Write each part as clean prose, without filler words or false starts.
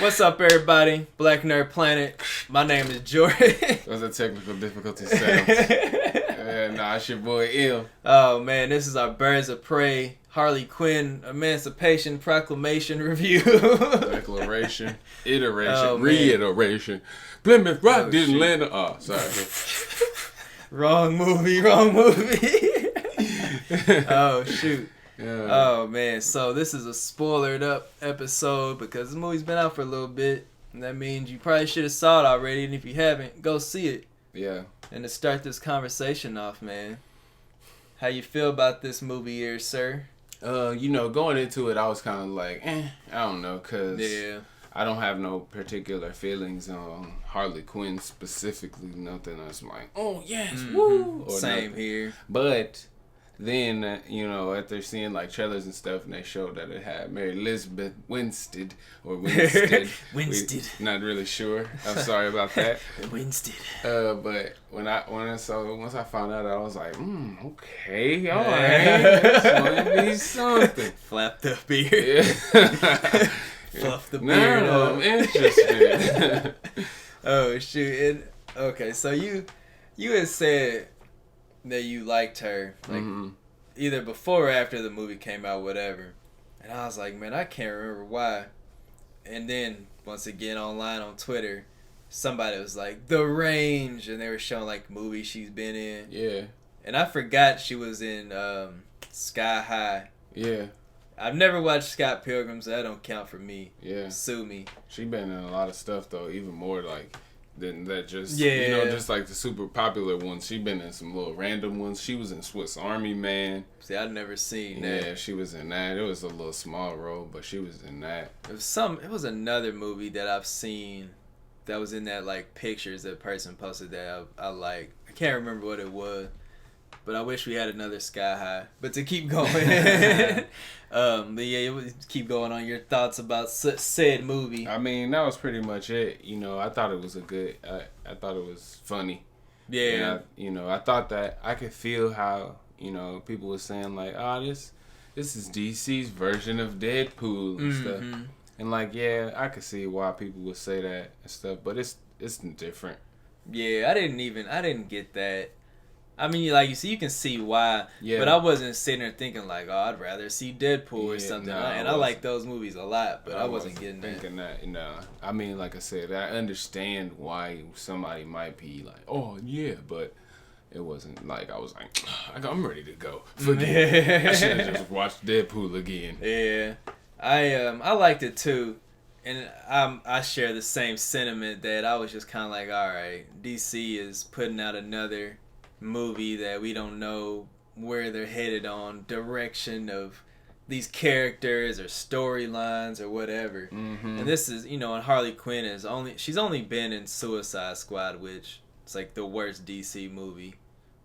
What's up, everybody? Black Nerd Planet. My name is Jordan. Those are technical difficulty sounds. It's your boy M. Oh man, this is our Birds of Prey Harley Quinn Emancipation Proclamation review. Declaration, iteration, reiteration. Plymouth Rock didn't land. Oh, sorry. Wrong movie. Oh shoot. Yeah. Oh man, so this is a spoilered up episode because the movie's been out for a little bit, and that means you probably should have saw it already, and if you haven't, go see it. Yeah. And to start this conversation off, man, how you feel about this movie here, sir? Going into it, I was kind of like, I don't know, cause I don't have no particular feelings on Harley Quinn specifically. Nothing that's like, oh yes, woo. Or Same nothing. here. But then, after seeing like trailers and stuff, and they showed that it had Mary Elizabeth Winstead. Winstead. Not really sure. I'm sorry about that. Winstead. But once I found out, I was like, okay, all right, it's gonna be something. Flap the beard. Fluff the beard. Now I'm interested. Oh shoot! Okay, so you had said that you liked her, like either before or after the movie came out, whatever. And I was like, man, I can't remember why. And then once again online on Twitter, somebody was like, The Range, and they were showing like movies she's been in. Yeah. And I forgot she was in Sky High. Yeah. I've never watched Scott Pilgrim, so that don't count for me. Yeah. Sue me. She been in a lot of stuff though, even more like than that. Just just like the super popular ones. She been in some little random ones. She was in Swiss Army Man. See, I've never seen that. Yeah, she was in that. It was a little small role, but she was in that. It was another movie that I've seen that was in that like pictures that person posted that I like. I can't remember what it was, but I wish we had another Sky High. But to keep going, keep going on your thoughts about said movie. I mean, that was pretty much it. I thought it was I thought it was funny. Yeah. And I thought that I could feel how people were saying like, this is DC's version of Deadpool and stuff. And like, I could see why people would say that and stuff, but it's different. Yeah, I didn't get that. I mean, like, you can see why, but I wasn't sitting there thinking like, I'd rather see Deadpool or something. And I like those movies a lot, but I wasn't getting thinking that. I mean, like I said, I understand why somebody might be like, oh yeah, but it wasn't like I was like, I'm ready to go. Forget. I should have just watched Deadpool again. Yeah, I liked it too, and I share the same sentiment that I was just kind of like, all right, DC is putting out another movie that we don't know where they're headed on direction of these characters or storylines or whatever. And this is, and Harley Quinn she's only been in Suicide Squad, which it's like the worst DC movie.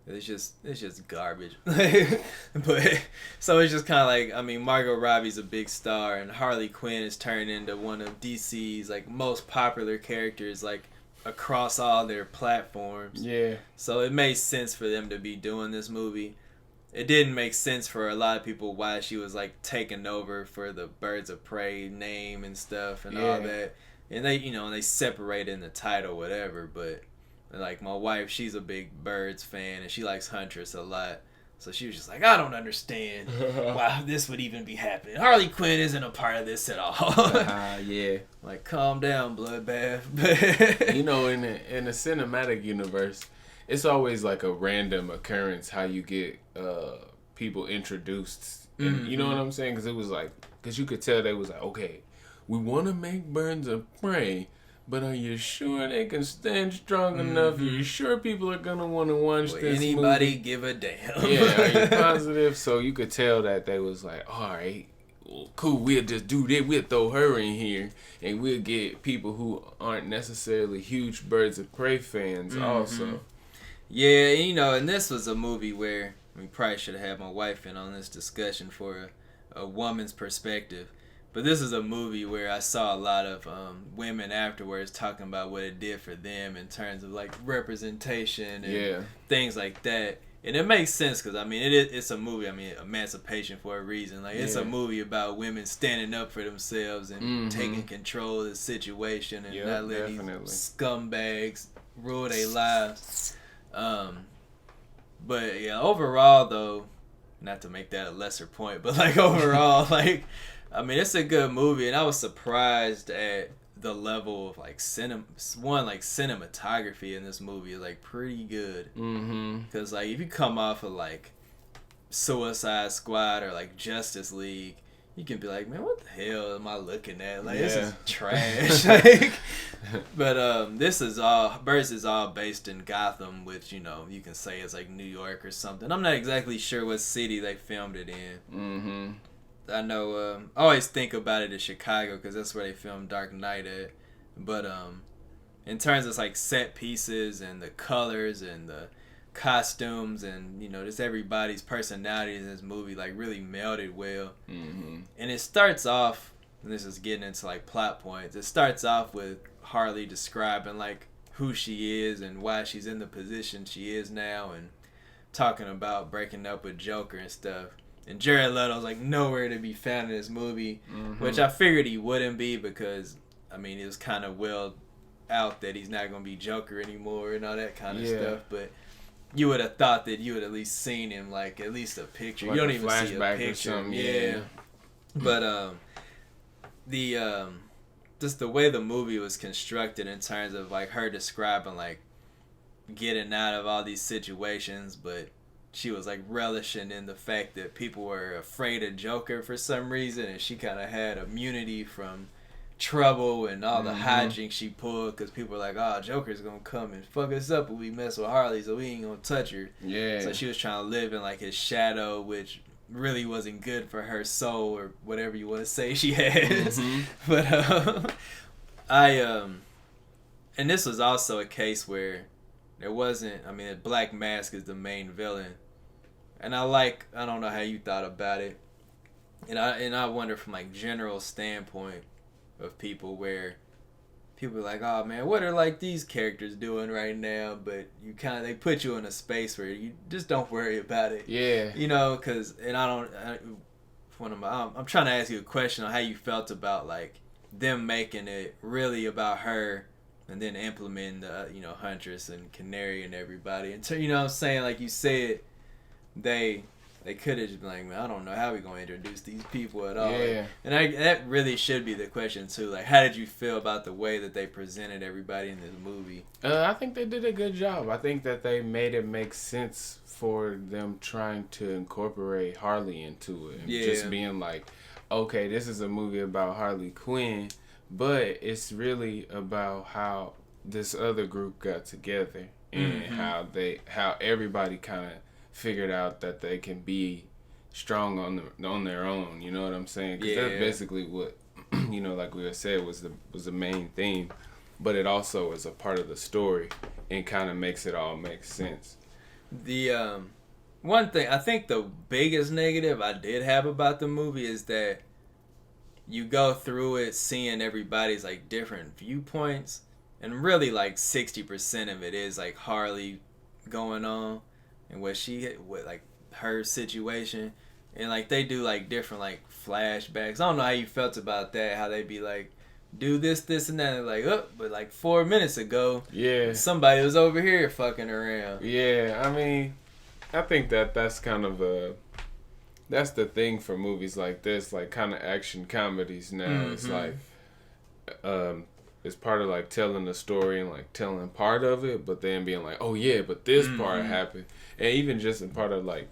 It's just garbage. But so it's just kind of like, I mean, Margot Robbie's a big star, and Harley Quinn is turned into one of DC's like most popular characters, like across all their platforms. Yeah. So it made sense for them to be doing this movie. It didn't make sense for a lot of people why she was like taking over for the Birds of Prey name and stuff and all that. And they separate in the title, whatever. But like my wife, she's a big Birds fan and she likes Huntress a lot. So she was just like, I don't understand why this would even be happening. Harley Quinn isn't a part of this at all. Yeah. Like, calm down, bloodbath. In the cinematic universe, it's always like a random occurrence how you get people introduced. And you know what I'm saying? Because you could tell they was like, okay, we want to make Birds of Prey, but are you sure they can stand strong enough? Are you sure people are going to want to watch this anybody movie? give a damn? Yeah, are you positive? So you could tell that they was like, all right, well, cool, we'll just do that. We'll throw her in here, and we'll get people who aren't necessarily huge Birds of Prey fans also. Yeah, and this was a movie where we probably should have had my wife in on this discussion for a woman's perspective. But this is a movie where I saw a lot of women afterwards talking about what it did for them in terms of like representation and things like that. And it makes sense because, I mean, it's a movie. I mean, emancipation for a reason. Like, it's a movie about women standing up for themselves and taking control of the situation and not letting these scumbags rule their lives. But, yeah, overall, though, not to make that a lesser point, but, like, overall, like, I mean, it's a good movie. And I was surprised at the level of like cinematography in this movie is like pretty good. Because like if you come off of like Suicide Squad or like Justice League, you can be like, man, what the hell am I looking at? Like this is trash. Like, but this is all based in Gotham, which you know you can say is like New York or something. I'm not exactly sure what city they filmed it in. I know, I always think about it as Chicago because that's where they filmed Dark Knight at. But in terms of like set pieces and the colors and the costumes and you know just everybody's personality in this movie like really melded well. And it starts off, and this is getting into like plot points. It starts off with Harley describing like who she is and why she's in the position she is now, and talking about breaking up with Joker and stuff. And Jared Leto's like nowhere to be found in this movie, which I figured he wouldn't be because, I mean, it was kind of well out that he's not going to be Joker anymore and all that kind of stuff. But you would have thought that you would at least seen him, like at least a picture. Like you don't even see a picture. But just the way the movie was constructed in terms of like her describing like getting out of all these situations, but she was like relishing in the fact that people were afraid of Joker for some reason, and she kind of had immunity from trouble and all the hijinks she pulled because people were like, oh, Joker's gonna come and fuck us up when we mess with Harley, so we ain't gonna touch her. So she was trying to live in like his shadow, which really wasn't good for her soul or whatever you want to say she has. But and this was also a case where there wasn't, I mean, Black Mask is the main villain. And I don't know how you thought about it. And I wonder from like general standpoint of people where people are like, oh man, what are like these characters doing right now? But they put you in a space where you just don't worry about it. Yeah. You know, I'm trying to ask you a question on how you felt about like them making it really about her and then implementing the, you know, Huntress and Canary and everybody. And so, you know what I'm saying? Like you said, they could have just been like, man, I don't know how we going to introduce these people at all. Yeah. And that really should be the question, too. Like, how did you feel about the way that they presented everybody in this movie? I think they did a good job. I think that they made it make sense for them trying to incorporate Harley into it. Yeah. Just being like, okay, this is a movie about Harley Quinn, but it's really about how this other group got together and how everybody kind of figured out that they can be strong on their own. You know what I'm saying? Because that's basically what, you know, like we had said, was the main theme, but it also is a part of the story and kind of makes it all make sense. The one thing I think the biggest negative I did have about the movie is that you go through it seeing everybody's like different viewpoints, and really like 60% of it is like Harley going on and what like her situation, and like they do like different like flashbacks. I don't know how you felt about that, how they be like do this and that, and like, oh, but like 4 minutes ago somebody was over here fucking around. I mean, I think that's kind of that's the thing for movies like this, like kind of action comedies now. It's like it's part of like telling the story and like telling part of it, but then being like, oh yeah, but this part happened. And even just a part of like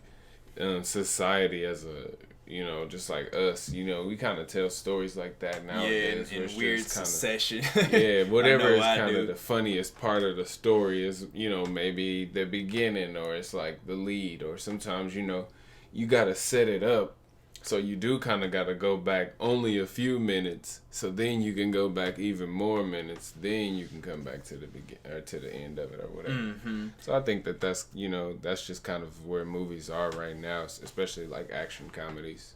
society as a, you know, just like us, you know, we kind of tell stories like that nowadays. Yeah, in weird succession. Whatever is kind of the funniest part of the story is, you know, maybe the beginning, or it's like the lead, or sometimes, you know, you got to set it up. So you do kind of got to go back only a few minutes, so then you can go back even more minutes, then you can come back to the or to the end of it or whatever. So I think that's, you know, that's just kind of where movies are right now, especially like action comedies.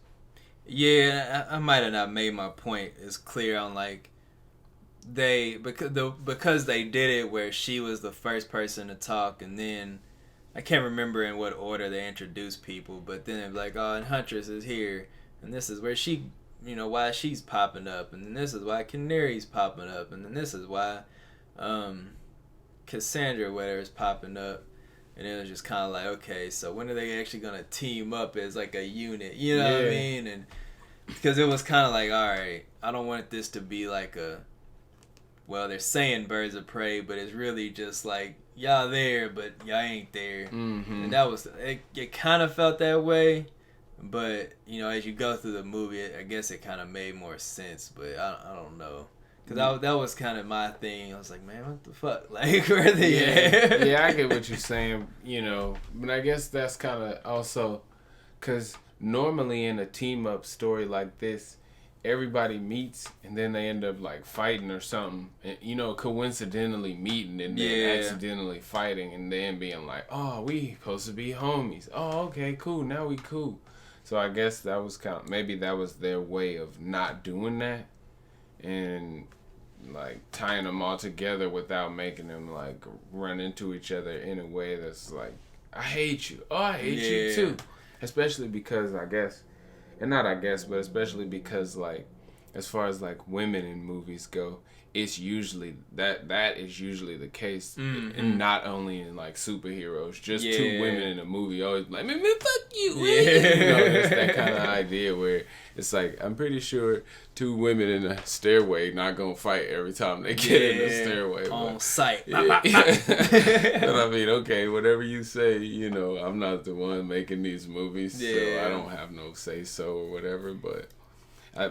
Yeah, I might have not made my point as clear on like because they did it where she was the first person to talk, and then I can't remember in what order they introduced people, but then it's like, oh, and Huntress is here, and this is where she, why she's popping up, and then this is why Canary's popping up, and then this is why Cassandra, whatever, is popping up. And it was just kind of like, okay, so when are they actually going to team up as like a unit? You know what I mean? And because it was kind of like, all right, I don't want this to be like well, they're saying Birds of Prey, but it's really just like, y'all there, but y'all ain't there. Mm-hmm. And that was, it kind of felt that way. But, as you go through the movie, I guess it kind of made more sense. But I don't know. Because that was kind of my thing. I was like, man, what the fuck? Like, where are they at? Yeah, I get what you're saying, But I guess that's kind of also... Because normally in a team-up story like this, everybody meets and then they end up, like, fighting or something. And, coincidentally meeting and then accidentally fighting and then being like, oh, we supposed to be homies. Oh, okay, cool. Now we cool. So I guess that was maybe that was their way of not doing that. And... like tying them all together without making them like run into each other in a way that's like, I hate you. Oh, I hate you too. Especially because but especially because like as far as like women in movies go, it's usually that is usually the case, and not only in like superheroes, just two women in a movie always like, man, fuck you. It's that kind of idea where it's like, I'm pretty sure two women in a stairway not gonna fight every time they get in the stairway on sight. But I mean, okay, whatever you say, I'm not the one making these movies, so I don't have no say so or whatever. But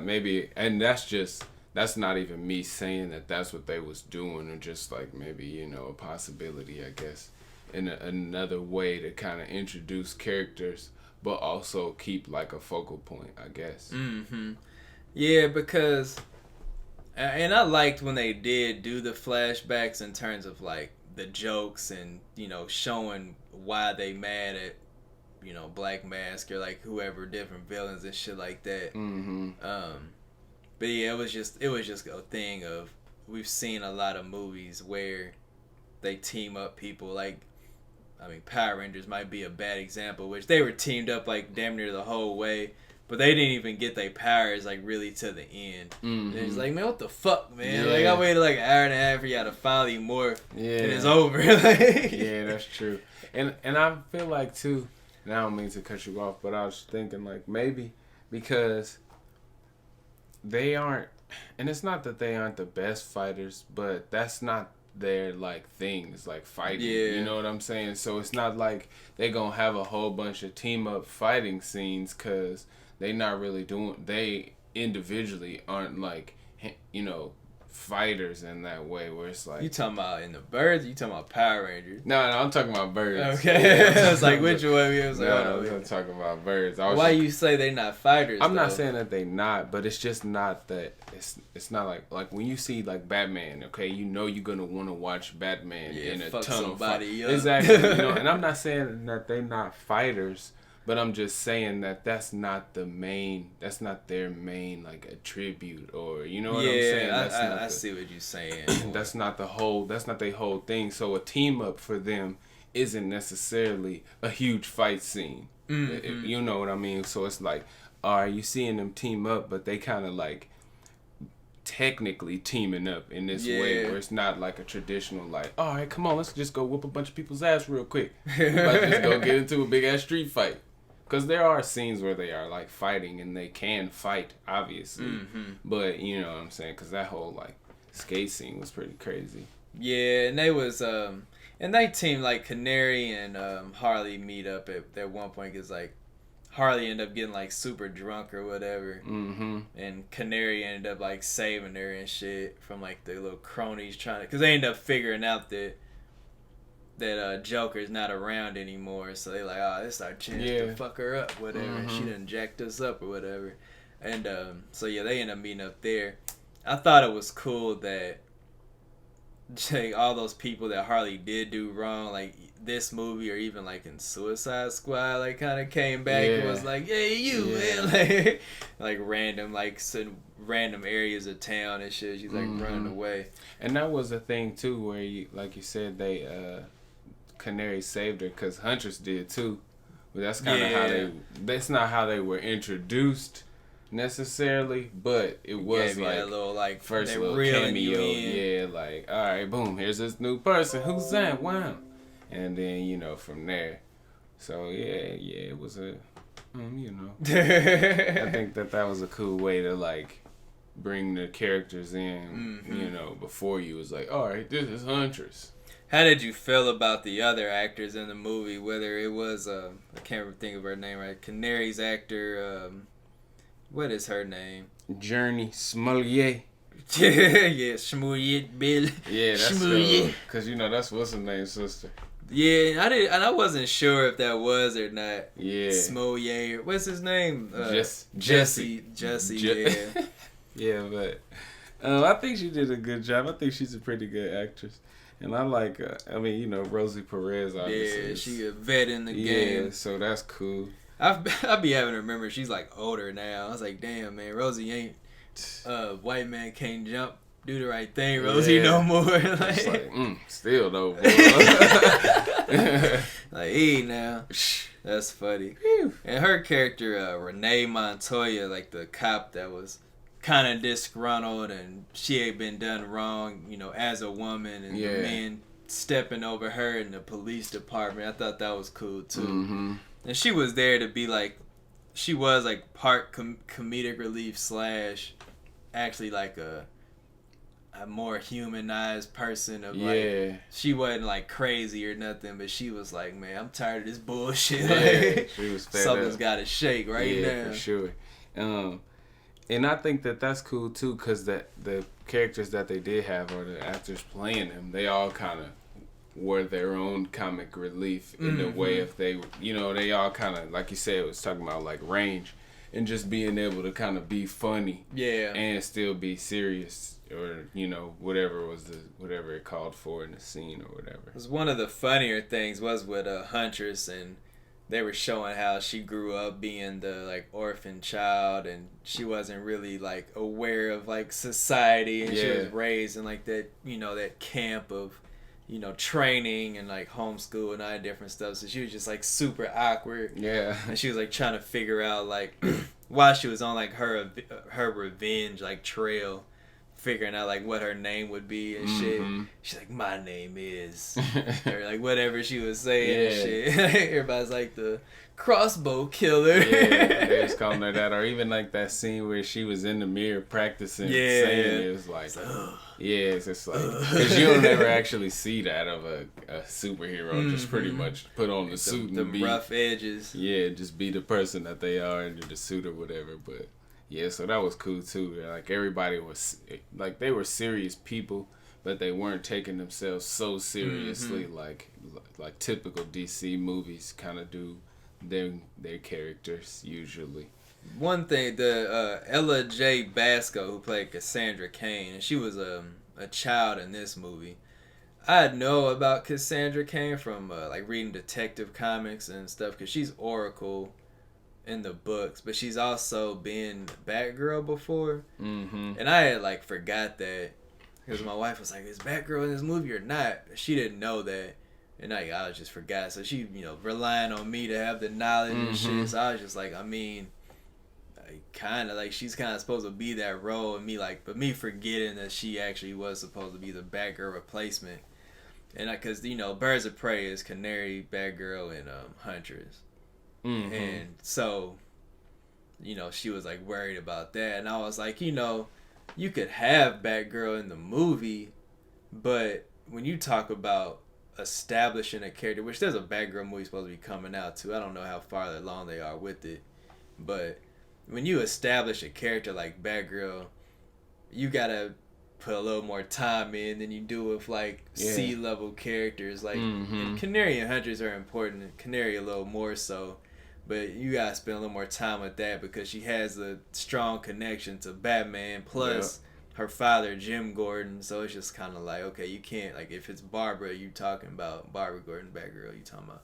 maybe, and that's not even me saying that that's what they was doing, or just like maybe, a possibility, I guess, in another way to kind of introduce characters, but also keep like a focal point, I guess. Mm-hmm. Yeah, because, and I liked when they did do the flashbacks in terms of like the jokes and, showing why they mad at, Black Mask or like whoever, different villains and shit like that. Mm-hmm. But yeah, it was just a thing of, we've seen a lot of movies where they team up people. Like, I mean, Power Rangers might be a bad example, which they were teamed up like damn near the whole way, but they didn't even get their powers like really to the end. Mm-hmm. And it's like, man, what the fuck, man? Like, I waited like an hour and a half for y'all to finally morph, and it's over. Yeah, that's true. And I feel like too, and I don't mean to cut you off, but I was thinking like maybe because they aren't, and it's not that they aren't the best fighters, but that's not their like thing. It's like fighting. You know what I'm saying? So it's not like they gonna have a whole bunch of team up fighting scenes, because they not really doing. They individually aren't like, fighters in that way, where it's like, you talking about in the Birds, or you talking about Power Rangers? No, I'm talking about Birds. Okay. I was like, which one? I was like, I'm talking about Birds. Why you say they not fighters? I'm not saying that they not, but it's just not that. It's not like when you see like Batman. Okay, you're gonna want to watch Batman in a tunnel fight. Exactly. And I'm not saying that they not fighters, but I'm just saying that that's not their main like attribute, or what I'm saying. I see what you're saying. That's not their whole thing. So a team up for them isn't necessarily a huge fight scene. Mm-hmm. You know what I mean? So it's like, are you seeing them team up, but they kind of like technically teaming up in this way, where it's not like a traditional like, all right, come on, let's just go whoop a bunch of people's ass real quick. Let's just go get into a big ass street fight. Because there are scenes where they are like fighting, and they can fight, obviously. Mm-hmm. But you know what I'm saying? Because that whole like skate scene was pretty crazy. Yeah, and they was and they team like Canary and Harley meet up at one point, because like Harley ended up getting like super drunk or whatever, and Canary ended up like saving her and shit from like the little cronies trying to, because they ended up figuring out that Joker's not around anymore, so they like, oh, this is our chance to fuck her up, whatever. She done jacked us up or whatever, and so yeah, they end up meeting up there. I thought it was cool that like all those people that Harley did do wrong, like this movie or even like in Suicide Squad, like kind of came back and was like, hey, you, man, like random, like some random areas of town and shit. She's like running away, and that was a thing too, where you, like you said, they Canary saved her because Huntress did too. But that's kind of how that's not how they were introduced necessarily, but it was like a little like first little cameo. Yeah, like, all right, boom, here's this new person. Who's that? Wow. And then, you know, from there. So yeah, it was a, you know, I think that was a cool way to like bring the characters in, you know, before you was like, all right, this is Huntress. How did you feel about the other actors in the movie? Whether it was, I can't think of her name right, Canary's actor, what is her name? Journey Smollett. Yeah, Smollett Bill. Yeah, that's because you know that's what's her name, sister. Yeah, I wasn't sure if that was or not. Yeah, Smollett. What's his name? Jesse. Yeah. Yeah, but I think she did a good job. I think she's a pretty good actress. And I like, I mean, you know, Rosie Perez, obviously. Yeah, she a vet in the game. Yeah, so that's cool. I be having to remember she's like older now. I was like, damn, man, Rosie ain't white man can't jump, do the right thing, Rosie no more. Like, still though, boy. Like, hey now. That's funny. And her character, Renee Montoya, like the cop that was kind of disgruntled and she had been done wrong, you know, as a woman, and the men stepping over her in the police department. I thought that was cool too. Mm-hmm. And she was there to be like, she was like part comedic relief / actually like a more humanized person of like, she wasn't like crazy or nothing, but she was like, man, I'm tired of this bullshit. Like, she was fed something's got to shake right now. Yeah, for sure. And I think that's cool too, because the characters that they did have, or the actors playing them, they all kind of were their own comic relief in the way if they, you know, they all kind of, like you said, it was talking about like range and just being able to kind of be funny, and still be serious, or you know, whatever it called for in the scene or whatever. It was one of the funnier things was with Huntress, and they were showing how she grew up being the like orphan child, and she wasn't really like aware of like society, and she was raised in like that, you know, that camp of, you know, training and like homeschool and all that different stuff. So she was just like super awkward. Yeah. And she was like trying to figure out like while she was on like her revenge like trail, figuring out like what her name would be and shit. She's like, my name is, or like whatever she was saying and shit. Everybody's like the crossbow killer. They was calling her that. Or even like that scene where she was in the mirror practicing saying it, was like, it's just like, because you don't ever actually see that of a superhero just pretty much put on the suit and be rough edges. Yeah, just be the person that they are under the suit or whatever. But yeah, so that was cool too. Like everybody was like, they were serious people, but they weren't taking themselves so seriously like typical DC movies kind of do their characters usually. One thing, the Ella J. Basco, who played Cassandra Cain, and she was a child in this movie. I know about Cassandra Cain from like reading Detective Comics and stuff, because she's Oracle in the books, but she's also been Batgirl before, and I had like forgot that, because my wife was like, "Is Batgirl in this movie or not?" She didn't know that, and I just forgot. So she, you know, relying on me to have the knowledge and shit. So I was just like, I mean, kind of like she's kind of supposed to be that role, and but me forgetting that she actually was supposed to be the Batgirl replacement, and because you know, Birds of Prey is Canary, Batgirl, and Huntress. And so, you know, she was like worried about that, and I was like, you know, you could have Batgirl in the movie, but when you talk about establishing a character, which there's a Batgirl movie supposed to be coming out too, I don't know how far along they are with it, but when you establish a character like Batgirl, you gotta put a little more time in than you do with like C-level characters. Like and Canary and Huntress are important, Canary a little more so. But you gotta spend a little more time with that, because she has a strong connection to Batman, plus her father, Jim Gordon. So it's just kind of like, okay, you can't, like, if it's Barbara, you talking about Barbara Gordon, Batgirl, you talking about.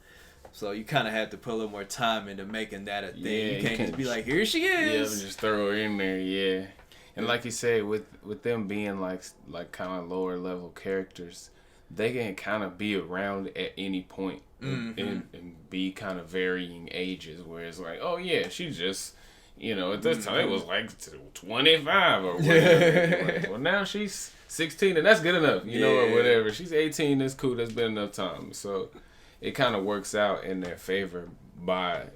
So you kind of have to put a little more time into making that a thing. Yeah, you can't just be like, here she is. Yeah, just throw her in there, And like you said, with them being like kind of lower level characters, they can kind of be around at any point and be kind of varying ages, where it's like, oh yeah, she's just, you know, at this time it was like 25 or whatever. Like, well, now she's 16 and that's good enough, you know, or whatever. She's 18, that's cool, that's been enough time. So it kind of works out in their favor by,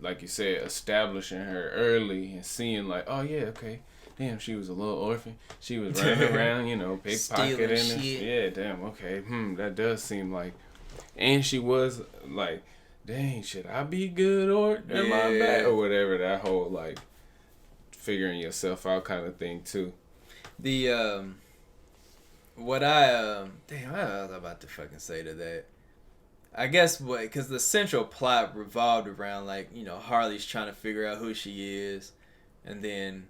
like you said, establishing her early and seeing like, oh yeah, okay, damn, she was a little orphan. She was running around, you know, pickpocketing and yeah, damn, okay, that does seem like, and she was like, dang, should I be good or am I bad or whatever, that whole like figuring yourself out kind of thing too. The what I damn, I was about to fucking say to that. I guess what, because the central plot revolved around, like, you know, Harley's trying to figure out who she is, and then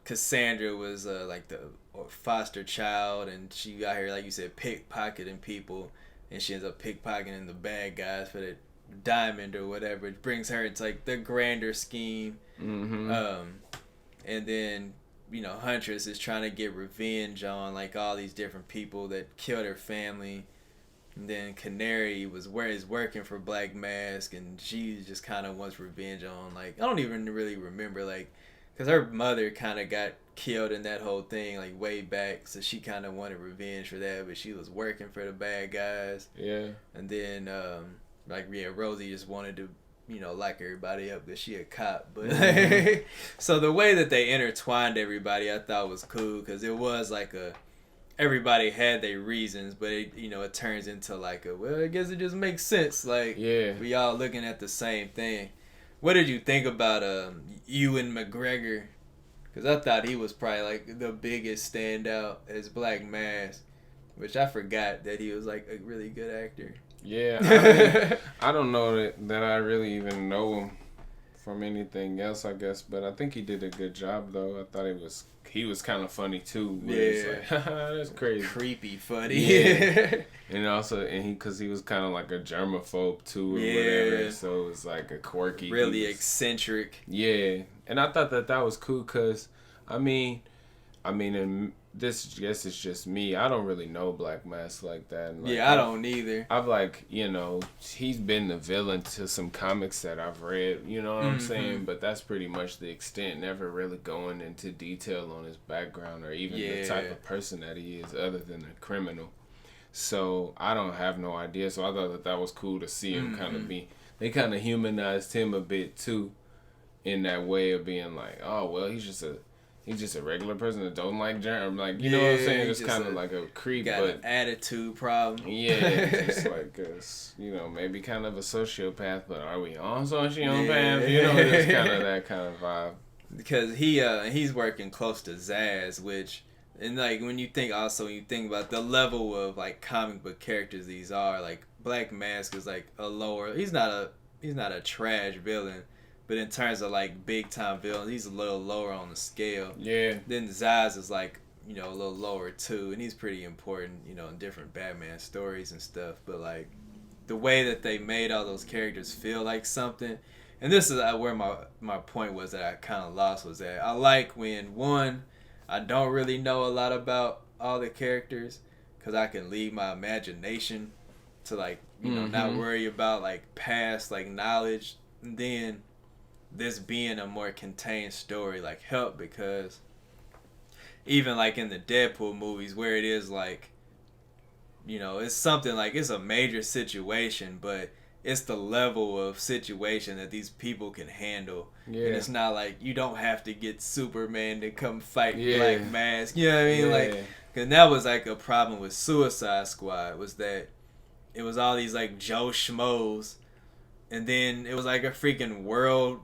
Cassandra was like the foster child, and she got here, like you said, pickpocketing people, and she ends up pickpocketing the bad guys for the diamond or whatever. It brings her into like the grander scheme, and then, you know, Huntress is trying to get revenge on like all these different people that killed her family. And then Canary is working for Black Mask, and she just kind of wants revenge on, like, I don't even really remember, like, because her mother kind of got killed in that whole thing, like, way back, so she kind of wanted revenge for that, but she was working for the bad guys. Yeah. And then, like, yeah, Rosie just wanted to, you know, lock everybody up because she a cop, but, so the way that they intertwined everybody I thought was cool, because it was like everybody had their reasons, but it, you know, it turns into like well, I guess it just makes sense. Like, we all looking at the same thing. What did you think about Ewan McGregor? Because I thought he was probably like the biggest standout as Black Mask, which I forgot that he was like a really good actor. Yeah, I don't know that I really even know him from anything else, I guess, but I think he did a good job though. I thought he was kind of funny too. Like, that's crazy. Creepy funny. Yeah. And also, because he was kind of like a germaphobe too or whatever. So it was like a quirky. Really eccentric. Yeah. And I thought that was cool because, I mean, and this, I guess it's just me. I don't really know Black Mask like that. And like, I don't either. I've like, you know, he's been the villain to some comics that I've read, you know what I'm saying? But that's pretty much the extent, never really going into detail on his background or even the type of person that he is other than a criminal. So I don't have no idea. So I thought that was cool to see him kind of they kind of humanized him a bit too in that way of being like, oh, well, he's just a regular person that don't like germs. Like, you know what I'm saying? It's kind of like a creep. Got an attitude problem. Yeah, just like, you know, maybe kind of a sociopath, but are we on sociopath? You know, it's kind of that kind of vibe. Because he's working close to Zaz, which, and like when you think about the level of like comic book characters these are, like Black Mask is like a lower. He's not a trash villain. But in terms of like big time villains, he's a little lower on the scale. Yeah. Then Zaz is like, you know, a little lower too, and he's pretty important, you know, in different Batman stories and stuff. But like the way that they made all those characters feel like something, and this is where my point was that I kind of lost, was that I like when I don't really know a lot about all the characters because I can leave my imagination to like, you know, not worry about like past like knowledge, and then this being a more contained story like help, because even like in the Deadpool movies where it is like, you know, it's something like it's a major situation, but it's the level of situation that these people can handle. Yeah. And it's not like you don't have to get Superman to come fight Black Mask. You know what I mean? Like, cause that was like a problem with Suicide Squad, was that it was all these like Joe Schmoes, and then it was like a freaking world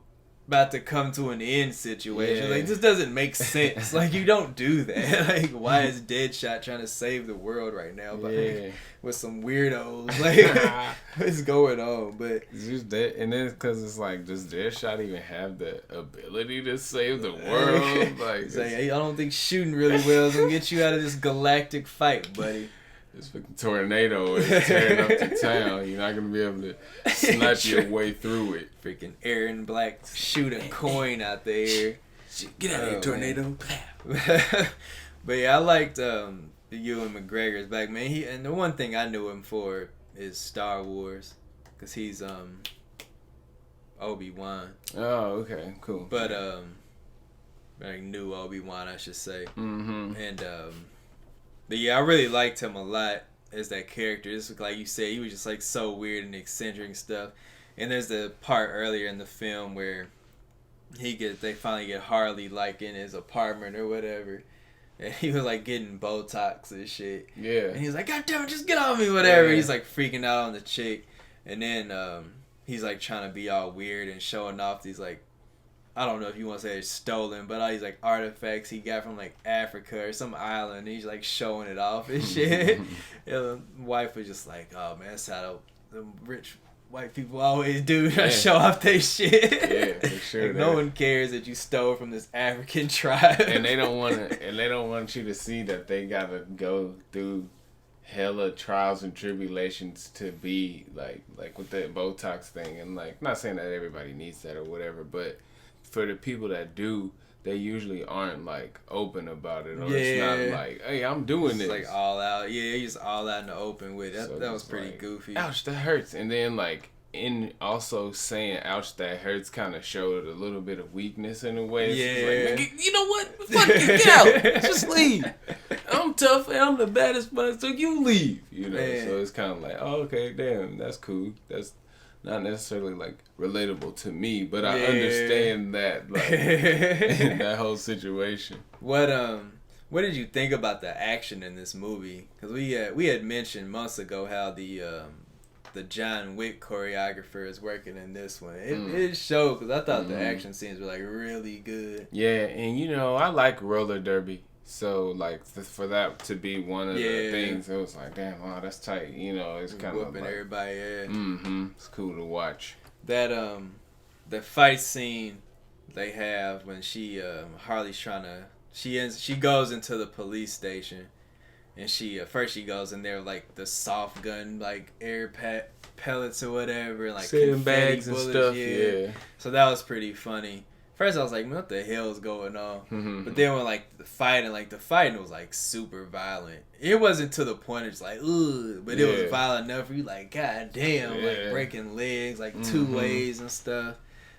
about to come to an end situation. Like, this doesn't make sense. Like, you don't do that. Like, why is Deadshot trying to save the world right now? But like, with some weirdos. Like, what's going on? But it's just that, and then because it's like, does Deadshot even have the ability to save the world? Like, it's like, I don't think shooting really well is gonna get you out of this galactic fight, buddy. This fucking tornado is tearing up the town. You're not going to be able to snipe your way through it. Freaking Aaron Black shoot a coin out there. Get out of here, tornado. But yeah, I liked the Ewan McGregor's back, man. And the one thing I knew him for is Star Wars, cause he's Obi-Wan. Oh, okay, cool. But like new Obi-Wan, I should say. Mm-hmm. And but yeah, I really liked him a lot as that character. Just like you said, he was just like so weird and eccentric and stuff. And there's the part earlier in the film where they finally get Harley like in his apartment or whatever. And he was like getting Botox and shit. Yeah. And he's like, God damn it, just get on me, whatever. Yeah. He's like freaking out on the chick. And then he's like trying to be all weird and showing off these like, I don't know if you want to say it's stolen, but all these like artifacts he got from like Africa or some island. And he's like showing it off and shit. And the wife was just like, oh man, that's how the rich white people always do. Yeah. Show off their shit. Yeah, for sure. Like, no one cares that you stole from this African tribe. And they don't want you to see that they gotta go through hella trials and tribulations to be like with that Botox thing. And like, not saying that everybody needs that or whatever, but for the people that do, they usually aren't like open about it, or it's not like, hey, I'm doing this. Like all out. Yeah, he's all out in the open with it. That was pretty like, goofy. Ouch, that hurts. And then like in also saying ouch, that hurts kind of showed a little bit of weakness in a way. Yeah. Like, you know what? Fuck you, get out. Just leave. I'm tough and I'm the baddest one, so you leave. You know, Man. So it's kind of like, oh, okay, damn, that's cool. That's not necessarily like relatable to me, but I understand that like in that whole situation. What did you think about the action in this movie? Because we had mentioned months ago how the John Wick choreographer is working in this one. It showed, because I thought the action scenes were like really good. Yeah, and you know I like roller derby. So, like, for that to be one of the things, it was like, damn, wow, that's tight. You know, it's kind of whooping like, everybody, yeah. Mm-hmm. It's cool to watch. That, the fight scene they have when Harley's trying to, she goes into the police station, and first she goes in there with, like, the soft gun, like, air pellets or whatever, like, sandbags and bullets, stuff, yeah. So that was pretty funny. First I was like, what the hell is going on? Mm-hmm. But then when the fighting was like super violent. It wasn't to the point of just like, ugh, but it was violent enough for you like, god damn, like breaking legs like two ways and stuff.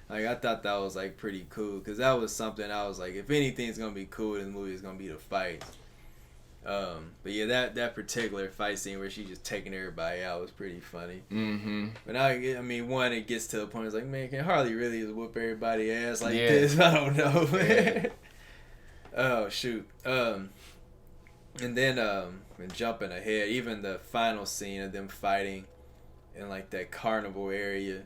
Like I thought that was like pretty cool, because that was something I was like, if anything's gonna be cool in the movie, it's gonna be the fights. But yeah, that particular fight scene where she's just taking everybody out was pretty funny. Mm-hmm. But now, I mean, one, it gets to the point, it's like, man, can Harley really just whoop everybody ass like this? I don't know. Yeah. Oh shoot. And then and jumping ahead, even the final scene of them fighting in like that carnival area,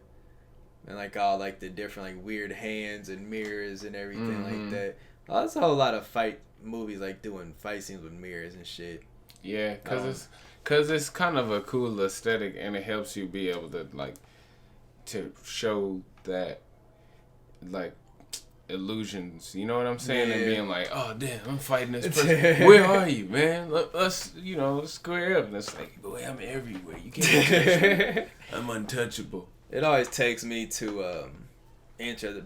and like all like the different like weird hands and mirrors and everything like that. Oh, that's a whole lot of fight movies like doing fight scenes with mirrors and shit. Yeah, cause it's kind of a cool aesthetic, and it helps you be able to like to show that like illusions. You know what I'm saying? And being like, oh damn, I'm fighting this person. Where are you, man? Let's square up. And it's like, boy, I'm everywhere. You can't touch me. I'm untouchable. It always takes me to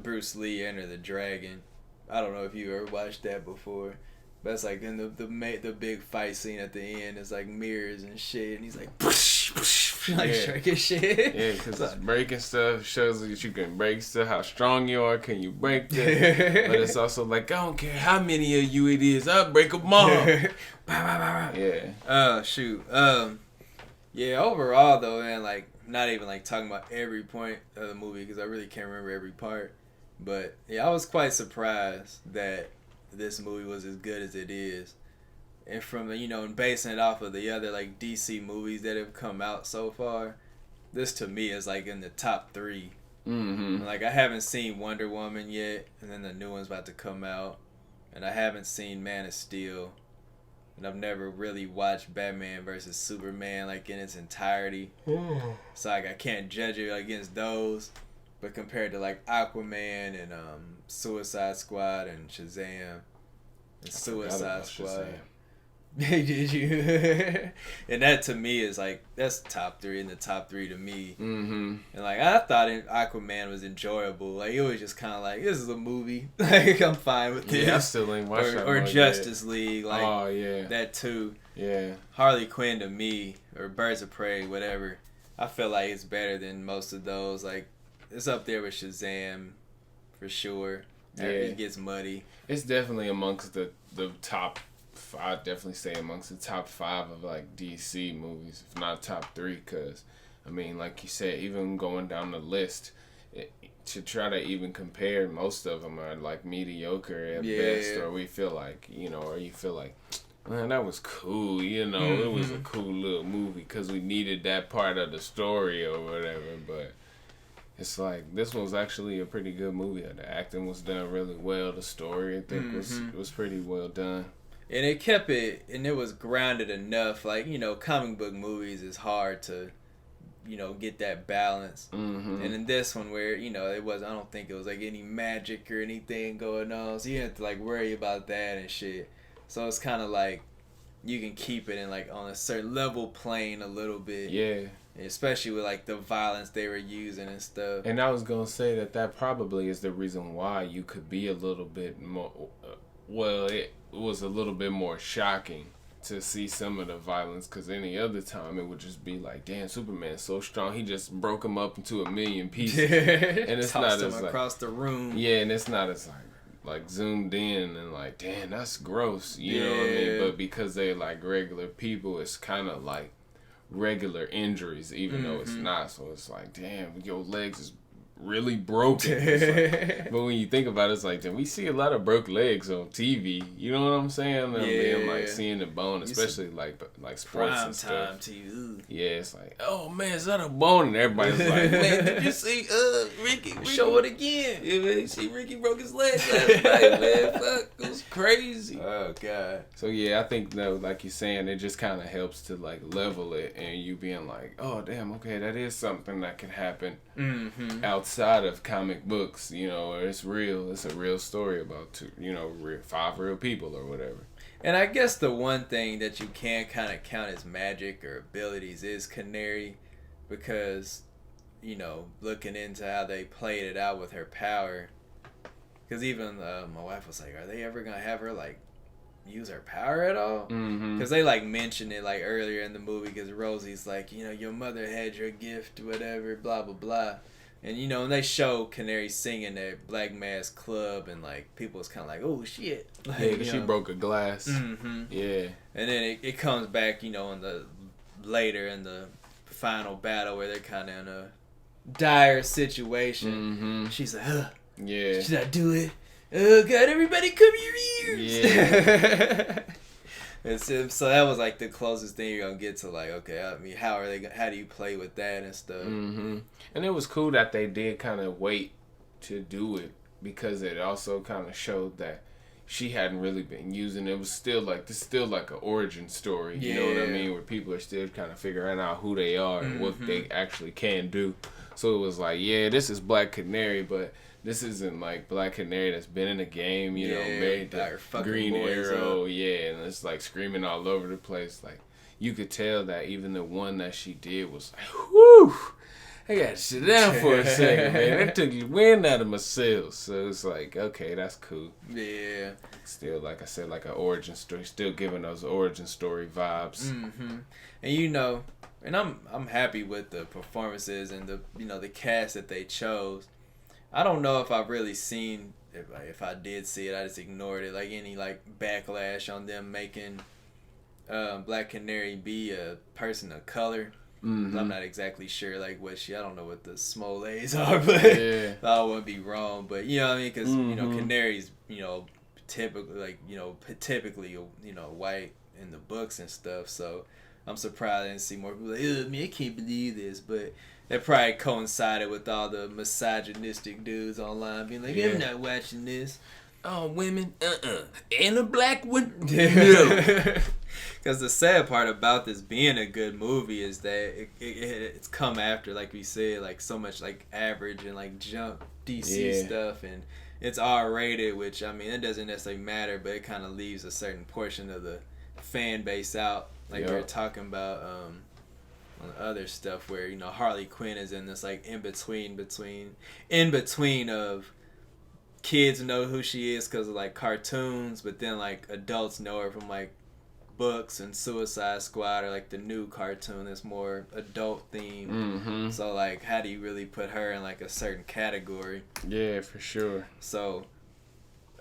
Bruce Lee Enter the Dragon. I don't know if you ever watched that before, but it's like in the big fight scene at the end, it's like mirrors and shit, and he's like, push, push, like striking shit. Yeah, because it's breaking stuff, shows that you can break stuff, how strong you are, can you break this? But it's also like, I don't care how many of you it is, I'll break them all. Yeah. Oh, shoot. Yeah, overall, though, man, like, not even, like, talking about every point of the movie, because I really can't remember every part. But, yeah, I was quite surprised that this movie was as good as it is. And from, and basing it off of the other, like, DC movies that have come out so far, this, to me, is, like, in the top 3. Mm-hmm. Like, I haven't seen Wonder Woman yet, and then the new one's about to come out. And I haven't seen Man of Steel. And I've never really watched Batman versus Superman, like, in its entirety. So, like, I can't judge it against those. But compared to, like, Aquaman and Suicide Squad and Shazam and Suicide Squad. Did you? And that, to me, is, like, that's top 3 in the top 3 to me. Mm-hmm. And, like, I thought Aquaman was enjoyable. Like, it was just kind of like, this is a movie. Like, I'm fine with this. Yeah, I still ain't watched that Or one Justice League. Like, oh, yeah. that, too. Yeah. Harley Quinn to me, or Birds of Prey, whatever, I feel like it's better than most of those. Like, it's up there with Shazam, for sure. Yeah. It gets muddy. It's definitely amongst the top. I'd definitely say amongst the top 5 of like DC movies, if not top 3. Because I mean, like you said, even going down the list, to try to even compare, most of them are like mediocre at best, or we feel like, or you feel like, man, that was cool, it was a cool little movie because we needed that part of the story or whatever. But it's like, this was actually a pretty good movie. The acting was done really well. The story, I think, was pretty well done. And it kept it, and it was grounded enough. Like, comic book movies is hard to, get that balance. And in this one where, it was, I don't think it was like any magic or anything going on. So you didn't have to like worry about that and shit. So it's kind of like, you can keep it in like on a certain level playing a little bit. Yeah. Especially with like the violence they were using and stuff. And I was gonna say that probably is the reason why you could be a little bit more. It was a little bit more shocking to see some of the violence, because any other time it would just be like, damn, Superman's so strong, he just broke him up into a million pieces. And it's tossed not him as across the room. Yeah, and it's not as like zoomed in and like, damn, that's gross. You know what I mean? But because they're like regular people, it's kind of like regular injuries, even though it's not. So it's like, damn, your legs is really broken. Like, but when you think about it, it's like, we see a lot of broke legs on TV. You know what I'm saying? Being like seeing the bone, especially like sports and stuff. TV. Yeah, it's like, oh man, is that a bone? And everybody's like, man, did you see Ricky? Show it again. Yeah, man, see Ricky broke his leg last night, man. Fuck, it was crazy. Oh god. So yeah, I think that, like you're saying, it just kind of helps to like level it, and you being like, oh damn, okay, that is something that can happen outside of comic books, where it's real. It's a real story about 5 real people or whatever. And I guess the one thing that you can kind of count as magic or abilities is Canary, because, looking into how they played it out with her power. Because even my wife was like, are they ever going to have her, like, use her power at all? Because they, like, mentioned it, like, earlier in the movie, because Rosie's like, your mother had your gift, whatever, blah, blah, blah. And, and they show Canary singing at Black Mass Club, and, like, people was kind of like, oh, shit. Like, yeah, because she broke a glass. Yeah. And then it comes back, later in the final battle where they're kind of in a dire situation. She's like, yeah. Should I do it? Oh, God, everybody cover your ears. Yeah. So that was like the closest thing you're gonna get to, like, okay, I mean, how do you play with that and stuff? And it was cool that they did kind of wait to do it, because it also kind of showed that she hadn't really been using it. It was still like, this is still like an origin story, you know what I mean, where people are still kind of figuring out who they are and what they actually can do. So it was like, yeah, this is Black Canary, but this isn't like Black Canary that's been in the game, married to Green Arrow, and it's like screaming all over the place. Like, you could tell that even the one that she did was like, whoo, I gotta sit down for a second, man. That took the wind out of my sails. So it's like, okay, that's cool. Yeah. Still, like I said, like an origin story, still giving those origin story vibes. And and I'm happy with the performances and the the cast that they chose. I don't know if I've really seen, if I did see it, I just ignored it, like any like backlash on them making Black Canary be a person of color. I'm not exactly sure like I don't know what the Smolays are, but I wouldn't be wrong. But you know what I mean, because Canary's typically white in the books and stuff. So I'm surprised I didn't see more people like, man, I can't believe this, but that probably coincided with all the misogynistic dudes online being like, I'm not watching this. Oh, women, and a black one, no. Because the sad part about this being a good movie is that it's come after, like we said, like so much like average and like junk DC stuff, and it's R-rated, which I mean it doesn't necessarily matter, but it kind of leaves a certain portion of the fan base out, like we were talking about on other stuff where Harley Quinn is in this like in between of kids know who she is because of like cartoons, but then like adults know her from like books and Suicide Squad are like the new cartoon that's more adult themed. Mm-hmm. So like, how do you really put her in like a certain category? Yeah, for sure. So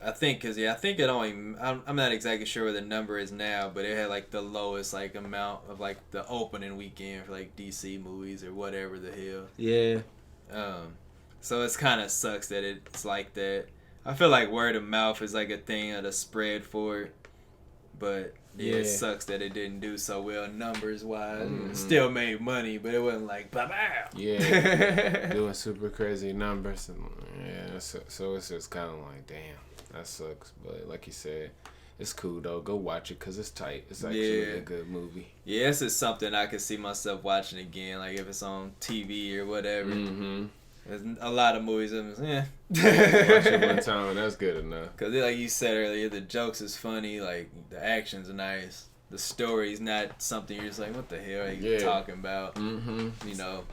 I think I think it only, I'm not exactly sure what the number is now, but it had like the lowest like amount of like the opening weekend for like DC movies or whatever the hell. Yeah. So it's kind of sucks that it's like that. I feel like word of mouth is like a thing of the spread for it, but yeah, it sucks that it didn't do so well numbers wise. Mm-hmm. It still made money, but it wasn't like pow. Yeah, doing super crazy numbers, and yeah, so it's just kind of like, damn, that sucks. But like you said, it's cool though. Go watch it because it's tight. It's actually a good movie. Yeah, this is something I could see myself watching again, like if it's on TV or whatever. Mm-hmm. There's a lot of movies I'm just, Watch it one time and that's good enough. Because like you said earlier, the jokes is funny, like the action's nice. The story's not something you're just like, what the hell are you talking about? Mm-hmm. You know,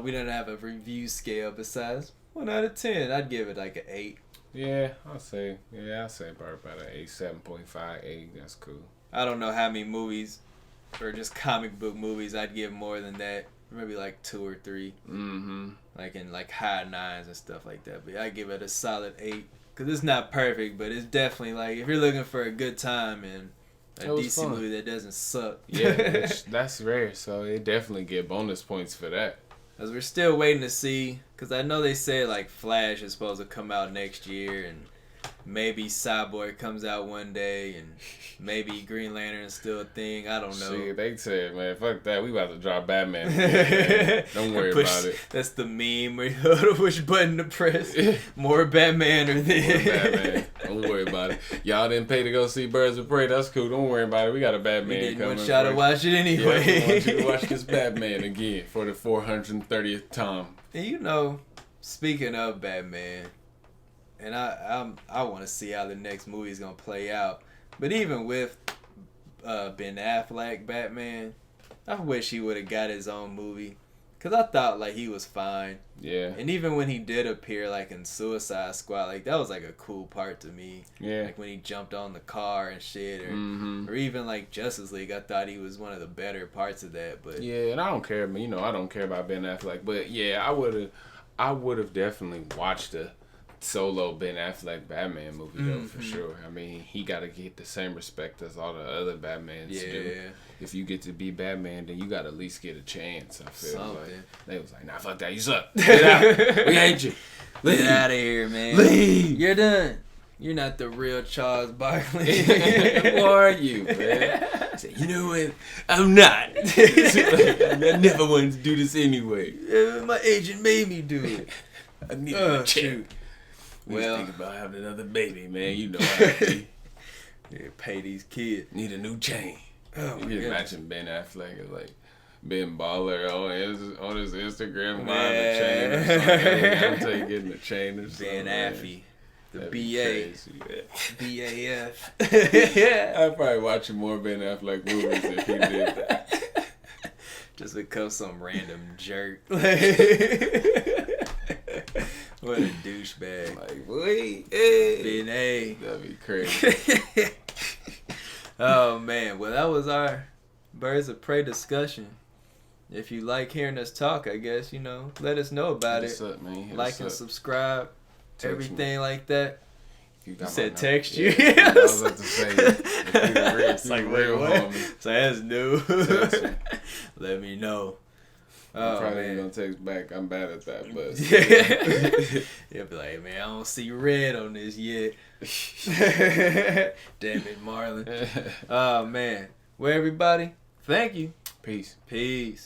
we don't have a review scale besides 1 out of 10. I'd give it like an 8. Yeah, I'll say probably about an 8, 7.5, 8. That's cool. I don't know how many movies, or just comic book movies, I'd give more than that. Maybe like 2 or 3. Mm-hmm. Like in like high 9s and stuff like that. But I give it a solid 8. Because it's not perfect, but it's definitely like, if you're looking for a good time and a DC movie that doesn't suck. Yeah, that's rare. So they definitely get bonus points for that. Because we're still waiting to see. Because I know they said like Flash is supposed to come out next year. And maybe Cyborg comes out one day. And maybe Green Lantern is still a thing. I don't know. See, they said, man, fuck that. We about to drop Batman. Don't worry about it. That's the meme where you know which button to press. More Batman or this. More Batman. Don't worry about it. Y'all didn't pay to go see Birds of Prey. That's cool. Don't worry about it. We got a Batman we didn't coming. want y'all to watch it anyway. Yeah, we want you to watch this Batman again for the 430th time. And you know, speaking of Batman, and I want to see how the next movie is gonna play out. But even with Ben Affleck Batman, I wish he would have got his own movie. Cause I thought like he was fine. Yeah. And even when he did appear like in Suicide Squad, like that was like a cool part to me. Yeah. Like when he jumped on the car and shit, or even like Justice League, I thought he was one of the better parts of that. But yeah, and I don't care, man. You know, I don't care about Ben Affleck, but yeah, I would have definitely watched the solo Ben Affleck Batman movie though, for sure. I mean, he got to get the same respect as all the other Batmans do. If you get to be Batman, then you got to at least get a chance. I feel like they was like, nah, fuck that, you suck. Get out. We hate you. Leave. Get out of here, man. Leave. You're done. You're not the real Charles Barkley. Who are you, man? I said, you know what? I'm not. I never wanted to do this anyway. My agent made me do it. I need a check. Well, think about having another baby, man. You know how it be. Yeah, pay these kids. Need a new chain. Oh, you imagine Ben Affleck as like Ben Baller on his Instagram buying Man. a chain or something. I'm taking getting a chain or something. Ben Affy. The BA. BAF. I'd probably watch more Ben Affleck movies if he did that. Just become some random jerk. What a douchebag. Like, boy, hey. Ben A. That'd be crazy. Oh, man. Well, that was our Birds of Prey discussion. If you like hearing us talk, I guess, you know, let us know about it. Up, man. Like and subscribe. Everything like that. You said text you. Yeah, I was about to say, if you real homie. So that's new. Let me know. I'm probably gonna text back. I'm bad at that, but you'll be like, man, I don't see red on this yet. Damn it, Marlon. Oh man. Well, everybody, thank you. Peace. Peace.